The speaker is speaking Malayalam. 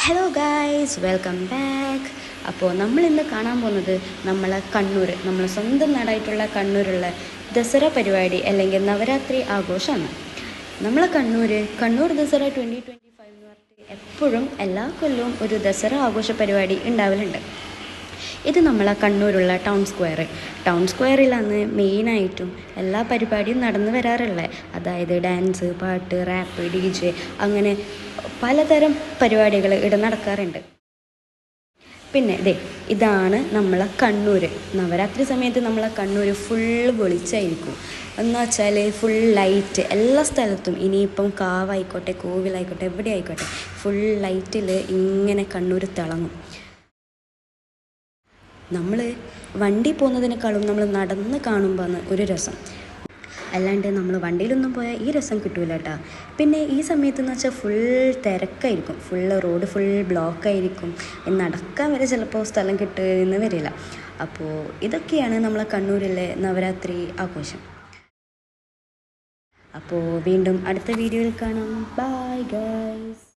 Hello guys, welcome back. അപ്പോൾ നമ്മളിന്ന് കാണാൻ പോകുന്നത് നമ്മളെ കണ്ണൂർ, നമ്മളെ സ്വന്തം നാടായിട്ടുള്ള കണ്ണൂരുള്ള ദസറ പരിപാടി അല്ലെങ്കിൽ നവരാത്രി ആഘോഷമാണ്. നമ്മളെ കണ്ണൂർ ദസറ 2025 എന്ന് പറഞ്ഞിട്ട് എപ്പോഴും എല്ലാ കൊല്ലവും ഒരു ദസറ ആഘോഷ പരിപാടി ഉണ്ടാവലുണ്ട്. ഇത് നമ്മളെ കണ്ണൂരുള്ള ടൗൺ സ്ക്വയറിലാണ് മെയിനായിട്ടും എല്ലാ പരിപാടിയും നടന്നു വരാറുള്ളത്. അതായത് ഡാൻസ്, പാട്ട്, റാപ്പ്, DJ അങ്ങനെ പലതരം പരിപാടികൾ ഇവിടെ നടക്കാറുണ്ട്. പിന്നെ ഇതാണ് നമ്മളെ കണ്ണൂർ. നവരാത്രി സമയത്ത് നമ്മളെ കണ്ണൂർ ഫുൾ വെളിച്ചമായിരിക്കും. എന്ന് വെച്ചാൽ ഫുൾ ലൈറ്റ് എല്ലാ സ്ഥലത്തും. ഇനിയിപ്പം കാവായിക്കോട്ടെ, കോവിലായിക്കോട്ടെ, എവിടെ ആയിക്കോട്ടെ, ഫുൾ ലൈറ്റിൽ ഇങ്ങനെ കണ്ണൂർ തിളങ്ങും. നമ്മൾ വണ്ടി പോകുന്നതിനേക്കാളും നമ്മൾ നടന്ന് കാണുമ്പോൾ ഒരു രസം. അല്ലാണ്ട് നമ്മൾ വണ്ടിയിലൊന്നും പോയാൽ ഈ രസം കിട്ടൂല കേട്ടോ. പിന്നെ ഈ സമയത്തെന്ന് വെച്ചാൽ ഫുൾ തിരക്കായിരിക്കും, റോഡ് ഫുൾ ബ്ലോക്കായിരിക്കും. നടക്കാൻ വരെ ചിലപ്പോൾ സ്ഥലം കിട്ടുമെന്ന് വരില്ല. അപ്പോൾ ഇതൊക്കെയാണ് നമ്മളെ കണ്ണൂരിലെ നവരാത്രി ആഘോഷം. അപ്പോൾ വീണ്ടും അടുത്ത വീഡിയോയിൽ കാണാം. Bye guys.